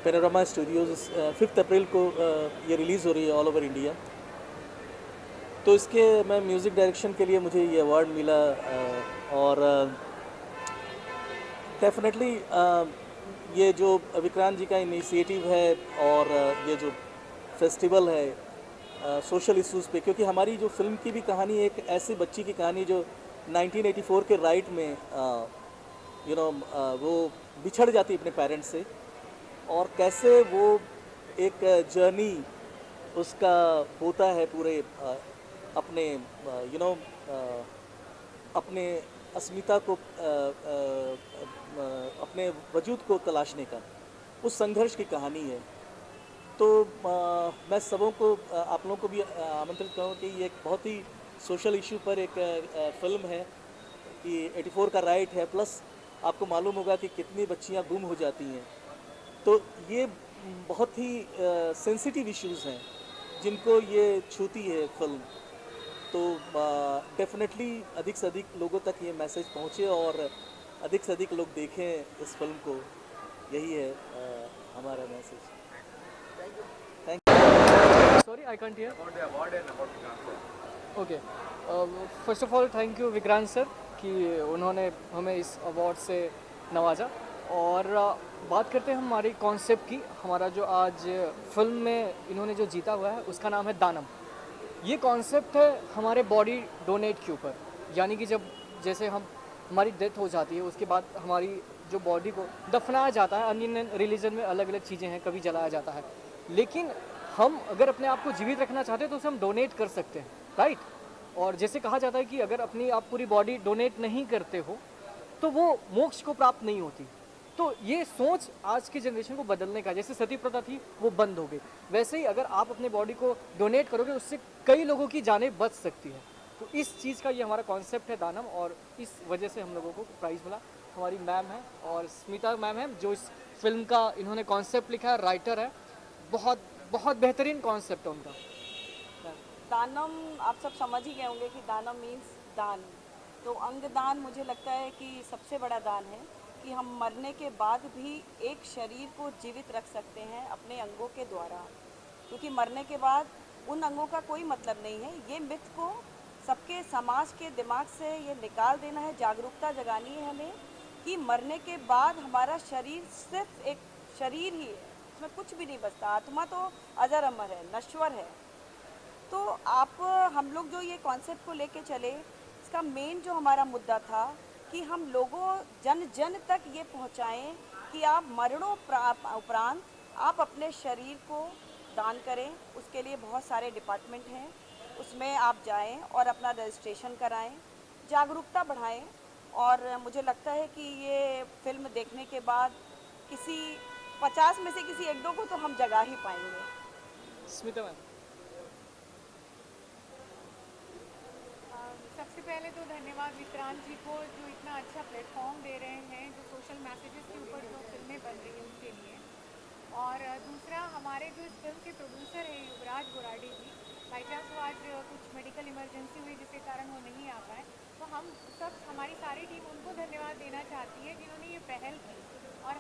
पैनोरामा स्टूडियोज़ 5 अप्रैल को ये रिलीज़ हो रही है ऑल ओवर इंडिया. तो इसके मैं म्यूज़िक डायरेक्शन के लिए मुझे ये अवार्ड मिला, और डेफिनेटली ये जो विक्रांत जी का इनिशिएटिव है और ये जो फेस्टिवल है सोशल इश्यूज़ पे, क्योंकि हमारी जो फिल्म की भी कहानी एक ऐसी बच्ची की कहानी जो 1984 के राइट में वो बिछड़ जाती है अपने पेरेंट्स से, और कैसे वो एक जर्नी उसका होता है पूरे अपने अपने अस्मिता को अपने वजूद को तलाशने का, उस संघर्ष की कहानी है. तो मैं सबों को आप लोगों को भी आमंत्रित करूँ कि ये एक बहुत ही सोशल इशू पर एक फ़िल्म है कि 84 का राइट है, प्लस आपको मालूम होगा कि कितनी बच्चियाँ गुम हो जाती हैं. तो ये बहुत ही सेंसिटिव इश्यूज़ हैं जिनको ये छूती है फिल्म. तो डेफिनेटली अधिक से अधिक लोगों तक ये मैसेज पहुँचे और अधिक से अधिक लोग देखें इस फिल्म को. यही है हमारा message. Sorry, I can't hear. About the award and about Vikrant sir. Okay. First of all, thank you Vikrant sir कि उन्होंने हमें इस अवार्ड से नवाजा. और बात करते हैं हमारी कॉन्सेप्ट की. हमारा जो आज फिल्म में इन्होंने जो जीता हुआ है उसका नाम है दानम. ये कॉन्सेप्ट है हमारे बॉडी डोनेट के ऊपर, यानी कि जब जैसे हमारी डेथ हो जाती है उसके बाद हमारी जो बॉडी को दफनाया जाता है. अन्य रिलीजन में अलग अलग चीज़ें हैं, कभी जलाया जाता है, लेकिन हम अगर अपने आप को जीवित रखना चाहते हैं तो उसे हम डोनेट कर सकते हैं, राइट. और जैसे कहा जाता है कि अगर अपनी आप पूरी बॉडी डोनेट नहीं करते हो तो वो मोक्ष को प्राप्त नहीं होती. तो ये सोच आज की जनरेशन को बदलने का, जैसे सती प्रथा थी वो बंद हो गई, वैसे ही अगर आप अपने बॉडी को डोनेट करोगे उससे कई लोगों की जानें बच सकती हैं. तो इस चीज़ का ये हमारा कॉन्सेप्ट है दानम, और इस वजह से हम लोगों को प्राइज़ मिला. हमारी मैम है और स्मिता मैम है जो इस फिल्म का इन्होंने कॉन्सेप्ट लिखा है, राइटर है. बहुत बहुत बेहतरीन कॉन्सेप्ट है उनका. दानम आप सब समझ ही गए होंगे कि दानम मीन्स दान. तो अंगदान मुझे लगता है कि सबसे बड़ा दान है कि हम मरने के बाद भी एक शरीर को जीवित रख सकते हैं अपने अंगों के द्वारा, क्योंकि मरने के बाद उन अंगों का कोई मतलब नहीं है। ये मिथ को सबके समाज के दिमाग से ये निकाल देना है, जागरूकता जगानी है हमें कि मरने के बाद हमारा शरीर सिर्फ एक शरीर ही है, उसमें कुछ भी नहीं बचता। आत्मा तो अजर अमर है, नश्वर है। तो हम लोग जो ये कॉन्सेप्ट को लेके चले, इसका मेन जो हमारा मुद्दा था कि हम लोगों जन जन तक ये पहुंचाएं कि आप उपरांत आप अपने शरीर को दान करें। उसके लिए बहुत सारे डिपार्टमेंट हैं, उसमें आप जाएं और अपना रजिस्ट्रेशन कराएं, जागरूकता बढ़ाएं। और मुझे लगता है कि ये फिल्म देखने के बाद किसी 50 में से किसी 1-2 को तो हम जगा ही पाएंगे। स्मिता मैम। सबसे पहले तो धन्यवाद विक्रांत जी को, जो इतना अच्छा प्लेटफॉर्म दे रहे हैं, जो सोशल मैसेजेस के ऊपर जो फिल्में बन रही हैं उनके लिए। और दूसरा, हमारे जो इस फिल्म के प्रोड्यूसर हैं युवराज गोराडी जी, बाई चांस वो आज कुछ मेडिकल इमरजेंसी हुई जिसके कारण वो नहीं आ पाए, तो हम सब हमारी सारी टीम उनको धन्यवाद देना चाहती है जिन्होंने ये पहल की और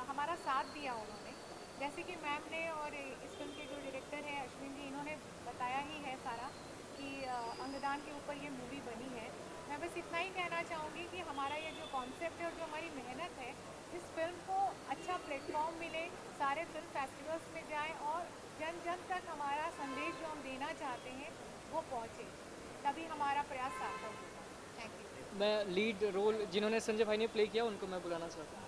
हमारा साथ दिया उन्होंने। जैसे कि मैम ने और इस फिल्म के जो डायरेक्टर हैं अश्विन जी, इन्होंने बताया ही है सारा कि अंगदान के ऊपर ये मूवी बनी है। मैं बस इतना ही कहना चाहूँगी कि हमारा ये जो कॉन्सेप्ट है और जो हमारी मेहनत है, इस फिल्म को अच्छा प्लेटफॉर्म मिले, सारे फिल्म फेस्टिवल्स में जाएं और जन जन तक हमारा संदेश जो हम देना चाहते हैं वो पहुँचे, तभी हमारा प्रयास सार्थक होगा। Thank you. मैं लीड रोल जिन्होंने संजय भाई ने प्ले किया उनको मैं बुलाना चाहता हूँ।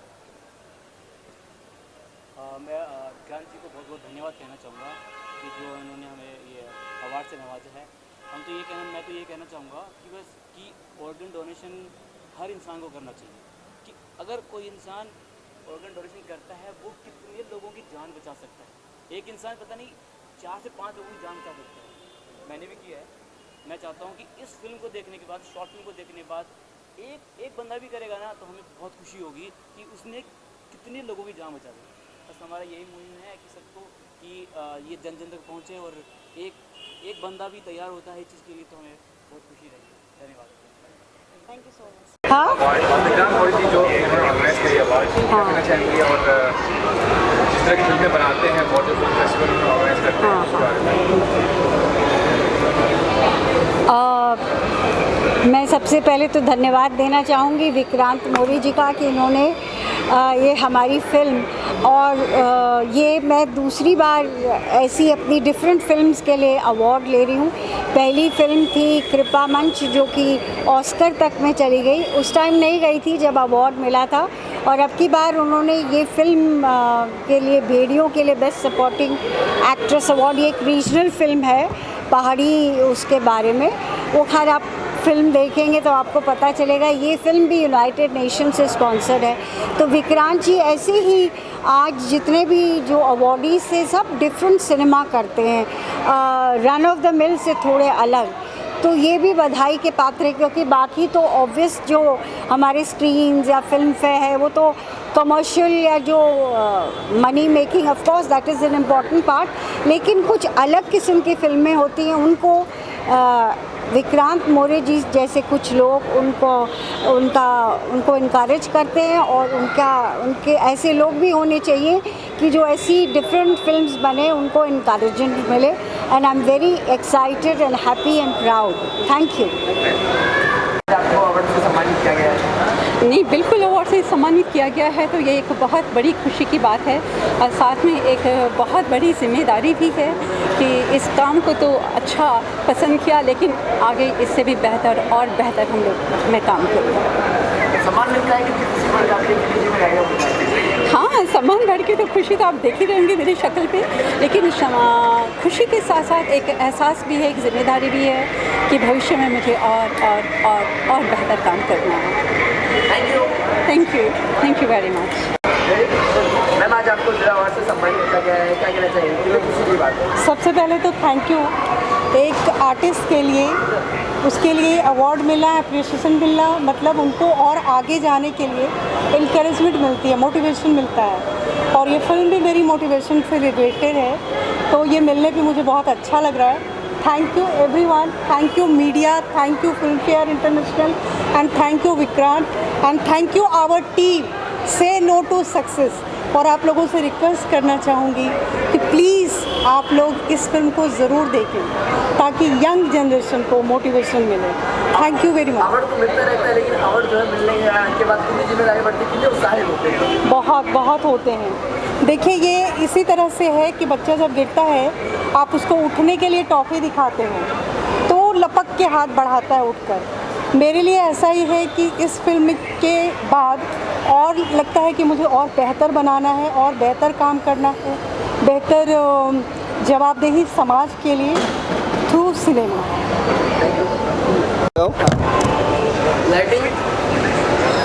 मैं विक्रांत जी को बहुत बहुत धन्यवाद कहना चाहूँगा कि जो इन्होंने हमें ये अवार्ड से नवाजा है। मैं तो ये कहना चाहूँगा कि बस कि ऑर्गन डोनेशन हर इंसान को करना चाहिए, कि अगर कोई इंसान ऑर्गन डोनेशन करता है वो कितने लोगों की जान बचा सकता है। एक इंसान पता नहीं 4 से 5 लोगों की जान बचा सकता है। मैंने भी किया है। मैं चाहता हूँ कि इस फिल्म को देखने के बाद, शॉर्ट फिल्म को देखने के बाद एक बंदा भी करेगा ना तो हमें बहुत खुशी होगी कि उसने कितने लोगों की जान बचा दी। बस हमारा यही मुहिम है कि सबको कि ये जन जन तक पहुँचे और एक बंदा भी तैयार होता है इस चीज़ के लिए तो हमें बहुत खुशी रहेगी। धन्यवाद। Thank you so much. हाँ, जो ऑर्गेनाइज करी अवार्ड कहना चाहेंगे और जिस तरह की फिल्में बनाते हैं बॉर्डर फिल्म फेस्टिवल में ऑर्गेनाइज करते हैं उसके बारे में। मैं सबसे पहले तो धन्यवाद देना चाहूँगी विक्रांत मोरे जी का कि इन्होंने ये हमारी फिल्म और ये मैं दूसरी बार ऐसी अपनी डिफरेंट फिल्म्स के लिए अवार्ड ले रही हूँ। पहली फिल्म थी कृपा मंच जो कि ऑस्कर तक में चली गई, उस टाइम नहीं गई थी जब अवार्ड मिला था, और अब की बार उन्होंने ये फिल्म के लिए भेड़ियों के लिए बेस्ट सपोर्टिंग एक्ट्रेस अवार्ड, ये एक रीजनल फिल्म है पहाड़ी उसके बारे में, वो खैर आप फिल्म देखेंगे तो आपको पता चलेगा। ये फिल्म भी यूनाइटेड नेशन से स्पॉन्सर्ड है। तो विक्रांत जी ऐसे ही आज जितने भी जो अवार्डीज थे सब डिफरेंट सिनेमा करते हैं, रन ऑफ द मिल से थोड़े अलग, तो ये भी बधाई के पात्र है, क्योंकि बाकी तो ऑब्वियस जो हमारे स्क्रीन्स या फिल्म फेयर है वो तो कमर्शियल या जो money making, of course that is an important part, लेकिन कुछ अलग किस्म की फिल्में होती हैं, उनको विक्रांत मोरे जी जैसे कुछ लोग उनको इनकरेज करते हैं, और उनके ऐसे लोग भी होने चाहिए कि जो ऐसी डिफरेंट फिल्म्स बने उनको इनकरेजमेंट मिले। And I am very excited and happy and proud. Thank you. आपको अवार्ड से सम्मानित किया गया है? नहीं, बिल्कुल अवार्ड से सम्मानित किया गया है तो ये एक बहुत बड़ी खुशी की बात है, और साथ में एक बहुत बड़ी जिम्मेदारी भी है कि इस काम को तो अच्छा पसंद किया, लेकिन आगे इससे भी बेहतर और बेहतर हम लोग में काम करें। सम्मान मिलता है कि खुशी बढ़ जाती है कि में रहेगा? हाँ, सम्मान बढ़ के तो खुशी तो आप देख ही रहेंगे मेरी शक्ल पे, लेकिन खुशी के साथ साथ एक एहसास भी है, एक जिम्मेदारी भी है कि भविष्य में मुझे और बेहतर काम करना है। Thank you very much. Ma'am, आज आपको जिला अवार्ड से सम्मानित किया गया है, क्या कहना चाहिए? खुशी की बात है। सबसे पहले तो थैंक यू, एक आर्टिस्ट के लिए उसके लिए अवार्ड मिला, अप्रिसिएशन मिला, मतलब उनको और आगे जाने के लिए इनकरेजमेंट मिलती है, मोटिवेशन मिलता है, और ये फिल्म भी मेरी मोटिवेशन से रिलेटेड है, तो ये मिलने पे मुझे बहुत अच्छा लग रहा है। Thank you everyone, thank you media, thank you Filmfare International, and thank you Vikrant, and thank you our team. Say no to success. और आप लोगों से रिक्वेस्ट करना चाहूँगी कि प्लीज़ आप लोग इस फिल्म को ज़रूर देखें ताकि यंग जनरेशन को मोटिवेशन मिले। Thank you very much. Award तो मिलता रहता है, लेकिन अवार्ड जो है मिलने के बाद कितनी जिम्मेदारी बढ़ती है, कितने उत्साहित होते हैं? बहुत होते हैं। देखिए ये इसी तरह से है कि बच्चा जब गिरता है आप उसको उठने के लिए टॉफ़ी दिखाते हैं तो लपक के हाथ बढ़ाता है उठकर। मेरे लिए ऐसा ही है कि इस फिल्म के बाद और लगता है कि मुझे और बेहतर बनाना है और बेहतर काम करना है, बेहतर जवाबदेही समाज के लिए through cinema. Lighting thank you.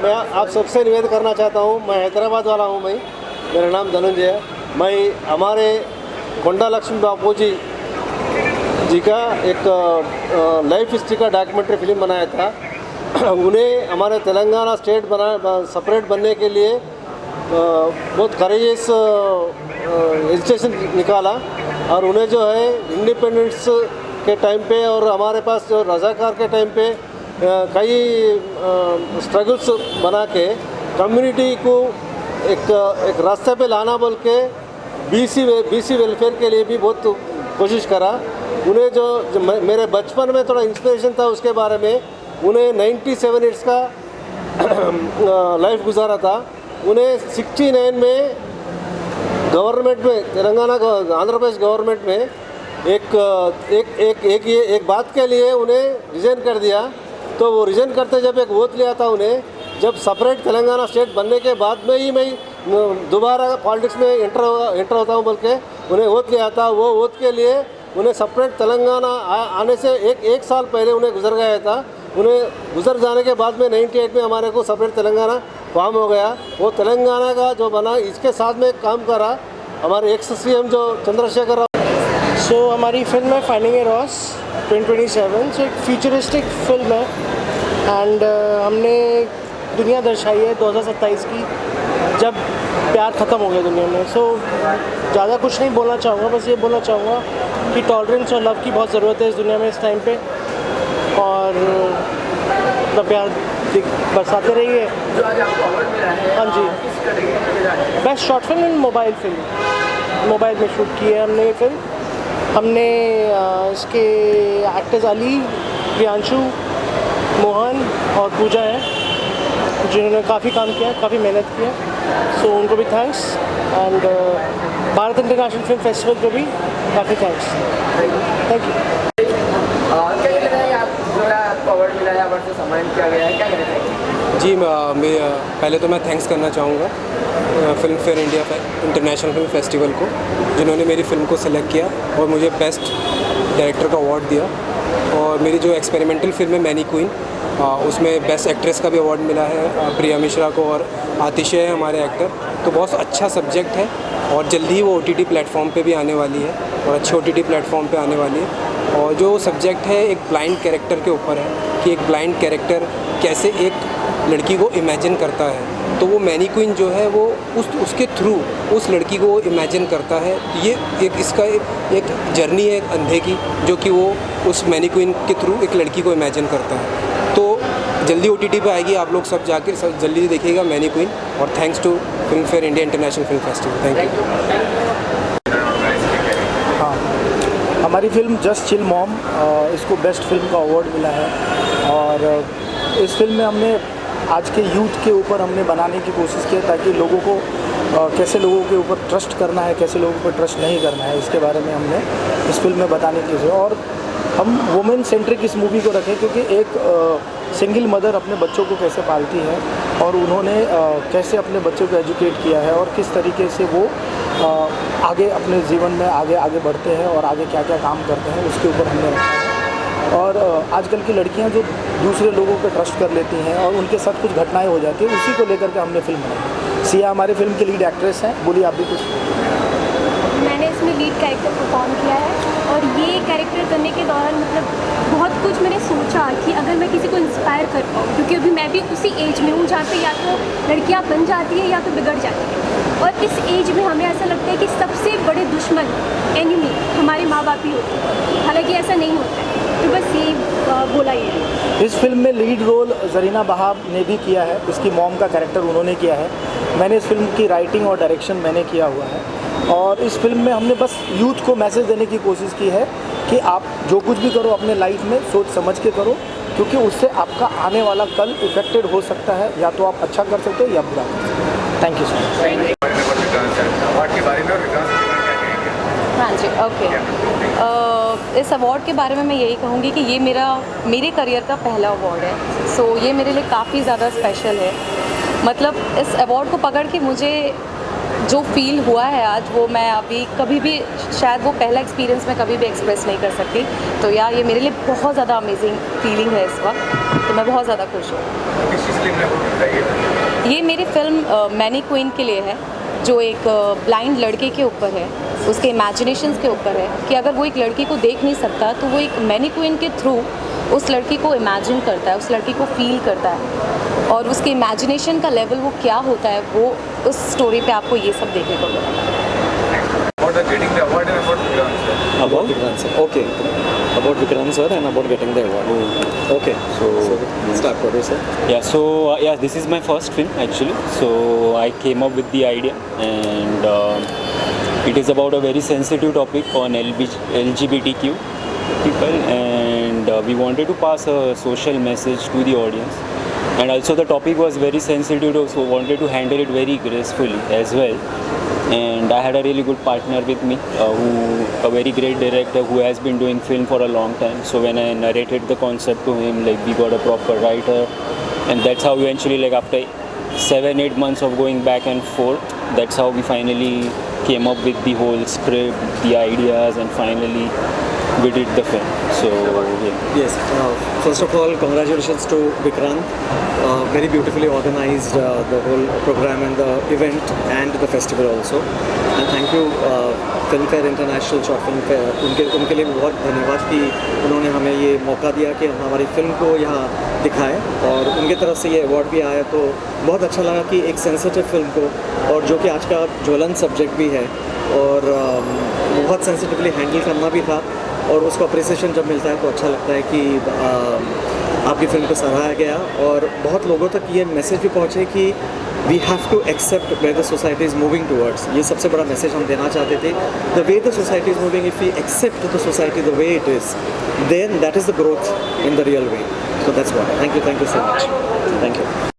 मैं आप सबसे निवेदन करना चाहता हूँ, मैं हैदराबाद वाला हूँ, मेरा नाम धनंजय है। मैं हमारे कोंडा लक्ष्मी बापू जी का एक लाइफ हिस्ट्री का डॉक्यूमेंट्री फिल्म बनाया था। उन्हें हमारे तेलंगाना स्टेट सेपरेट बनने के लिए बहुत करेजियस एजुटेशन निकाला और उन्हें जो है इंडिपेंडेंस के टाइम पे और हमारे पास जो रजाकार के टाइम पे कई स्ट्रगल्स बना के कम्युनिटी को एक रास्ते पे लाना बोल के बीसी वेलफेयर के लिए भी बहुत कोशिश करा। उन्हें जो मेरे बचपन में थोड़ा इंस्पिरेशन था उसके बारे में, उन्हें 97 ईयर्स का लाइफ गुजारा था। उन्हें 69 में गवर्नमेंट में तेलंगाना आंध्र प्रदेश गवर्नमेंट में एक बात के लिए उन्हें रिज़ाइन कर दिया। तो वो रिज़ाइन करते जब एक वोट लिया था उन्हें, जब सेपरेट तेलंगाना स्टेट बनने के बाद में ही मैं दोबारा पॉलिटिक्स में एंटर होता हूँ बोल के उन्हें वोट लिया था। वो वोट के लिए उन्हें सेपरेट तेलंगाना आने से एक साल पहले उन्हें गुजर गया था। उन्हें गुजर जाने के बाद में 98 में हमारे को सेपरेट तेलंगाना फॉर्म हो गया। वो तेलंगाना का जो बना इसके साथ में काम करा हमारे एक्स CM जो चंद्रशेखर राव। सो हमारी फिल्म है फाइंडिंग ए रॉस 2027। सो एक फ्यूचरिस्टिक फिल्म है एंड हमने दुनिया दर्शाई है 2027 की, जब प्यार ख़त्म हो गया दुनिया में। सो ज़्यादा कुछ नहीं बोलना चाहूँगा, बस ये बोलना चाहूँगा कि टॉलरेंस और लव की बहुत ज़रूरत है इस दुनिया में इस टाइम पे, और अपना प्यार बरसाते रहिए। हाँ जी, best short film and mobile film, mobile में शूट की है हमने ये फिल्म। हमने इसके एक्टर्स अली, प्रियांशु, मोहन और पूजा है जिन्होंने काफ़ी काम किया, काफ़ी मेहनत की है। सो उनको भी thanks and Bharat international film festival को भी काफ़ी थैंक्स। Thank you. क्या कहना है आप, जो आपको अवार्ड मिला है, अवार्ड से सम्मानित किया गया है, क्या कहना चाहिए? जी मैं पहले तो मैं थैंक्स करना चाहूँगा film fair India international film festival को, जिन्होंने मेरी फ़िल्म को सेलेक्ट किया और मुझे बेस्ट डायरेक्टर का अवार्ड दिया। और मेरी जो एक्सपेरिमेंटल फिल्म है मैनी क्वीन, उसमें बेस्ट एक्ट्रेस का भी अवार्ड मिला है प्रिया मिश्रा को, और आतिशे है हमारे एक्टर। तो बहुत अच्छा सब्जेक्ट है और जल्दी ही वो OTT प्लेटफॉर्म पे भी आने वाली है और अच्छे OTT प्लेटफॉर्म पे आने वाली है। और जो सब्जेक्ट है एक ब्लाइंड कैरेक्टर के ऊपर है कि एक ब्लाइंड कैरेक्टर कैसे एक लड़की को इमेजिन करता है। तो वो मैनी क्वीन जो है वो उसके थ्रू उस लड़की को इमेजिन करता है। ये इसका एक जर्नी है एक अंधे की, जो कि वो उस मैनी क्वीन के थ्रू एक लड़की को इमेजिन करता है। तो जल्दी OTT पे आएगी, आप लोग सब जाके सब जल्दी देखिएगा मैनी क्वीन। और thanks to Filmfare India international film festival. Thank you. हाँ, हमारी फिल्म जस्ट चिल मॉम, इसको बेस्ट फिल्म का अवार्ड मिला है। और इस फिल्म में हमने आज के यूथ के ऊपर हमने बनाने की कोशिश की ताकि लोगों को कैसे लोगों के ऊपर ट्रस्ट करना है, कैसे लोगों पर ट्रस्ट नहीं करना है, इसके बारे में हमने इस फिल्म में बताने की। और हम वुमेन सेंट्रिक इस मूवी को रखें क्योंकि एक सिंगल मदर अपने बच्चों को कैसे पालती है और उन्होंने कैसे अपने बच्चों को एजुकेट किया है और किस तरीके से वो आगे अपने जीवन में आगे बढ़ते हैं और आगे क्या क्या काम करते हैं, उसके ऊपर हमने रखा है। और आजकल की लड़कियां जो दूसरे लोगों पे ट्रस्ट कर लेती हैं और उनके साथ कुछ घटनाएं हो जाती हैं, उसी को लेकर के हमने फिल्म बनाई। सिया हमारी फिल्म की लीड एक्ट्रेस हैं, बोलिए आप भी कुछ। मैंने इसमें लीड कैरेक्टर परफॉर्म किया है और ये कैरेक्टर करने के दौरान मतलब बहुत कुछ मैंने सोचा था कि अगर मैं किसी को इंस्पायर कर पाऊँ, क्योंकि अभी मैं भी उसी एज में हूँ जहाँ पे या तो लड़कियाँ बन जाती हैं या तो बिगड़ जाती हैं, और इस एज में हमें ऐसा लगता है कि सबसे बड़े दुश्मन एनिमी हमारे माँ बाप ही होते हैं, हालांकि ऐसा नहीं होता है। तो बस ये बोला ये है। इस फिल्म में लीड रोल जरीना बहाब ने भी किया है, इसकी मॉम का कैरेक्टर उन्होंने किया है। मैंने इस फिल्म की राइटिंग और डायरेक्शन मैंने किया हुआ है, और इस फिल्म में हमने बस यूथ को मैसेज देने की कोशिश की है कि आप जो कुछ भी करो अपने लाइफ में सोच समझ के करो, क्योंकि उससे आपका आने वाला कल इफेक्टेड हो सकता है, या तो आप अच्छा कर सकते हो या बुरा कर सकते हो। Thank you so much. Award के बारे में और विक्रांत के बारे में क्या कहेंगे? हाँ जी, ओके। इस अवार्ड के बारे में मैं यही कहूँगी कि ये मेरे करियर का पहला अवार्ड है, सो ये मेरे लिए काफ़ी ज़्यादा स्पेशल है। मतलब इस अवार्ड को पकड़ के मुझे जो फील हुआ है आज, वो मैं अभी कभी भी शायद वो पहला एक्सपीरियंस मैं कभी भी एक्सप्रेस नहीं कर सकती। तो यार ये मेरे लिए बहुत ज़्यादा अमेजिंग फीलिंग है इस वक्त, तो मैं बहुत ज़्यादा खुश हूँ। किस चीज़ के लिए बताइए? ये मेरी फिल्म मैनी क्वीन के लिए है, जो एक ब्लाइंड लड़के के ऊपर है, उसके इमेजिनेशंस के ऊपर है कि अगर वो एक लड़की को देख नहीं सकता तो वो एक मैनी क्वीन के थ्रू उस लड़की को इमेजिन करता है, उस लड़की को फील करता है, और उसके इमेजिनेशन का लेवल वो क्या होता है, वो उस स्टोरी पे आपको ये सब देखने को मिलेगा। About Vikrant sir. Okay. About Vikrant sir and about getting the award. Okay. So start producer. Yeah. So yeah, this is my first film actually. So I came up with the idea, and it is about a very sensitive topic on LGBTQ people, and we wanted to pass a social message to the audience. And also the topic was very sensitive, so wanted to handle it very gracefully as well. And I had a really good partner with me, a very great director who has been doing film for a long time. So when I narrated the concept to him, like we got a proper writer, and that's how eventually, like after 7-8 months of going back and forth, that's how we finally came up with the whole script, the ideas, and finally we did the film. So yeah. Yes. First of all, congratulations to Vikrant. Very beautifully organized the whole program and the event and the festival also. And thank you Filmfare International Short Film Fair. उनके लिए बहुत धन्यवाद कि उन्होंने हमें ये मौका दिया कि हमारी फिल्म को यहाँ दिखाएं, और उनके तरफ से ये अवार्ड भी आया तो बहुत अच्छा लगा कि एक सेंसिटिव फिल्म को, और जो कि आज का ज्वलंत सब्जेक्ट भी है, और बहुत सेंसिटिवली हैंडल करना भी था, और उसको अप्रिसिएशन जब मिलता है तो अच्छा लगता है कि आपकी फिल्म को सराहा गया, और बहुत लोगों तक ये मैसेज भी पहुँचे कि we have to accept where the society is moving towards. ये सबसे बड़ा मैसेज हम देना चाहते थे। The way the society is moving, if we accept the society the way it is, then that is the growth in the real way. So that's why. Thank you so much. Thank you.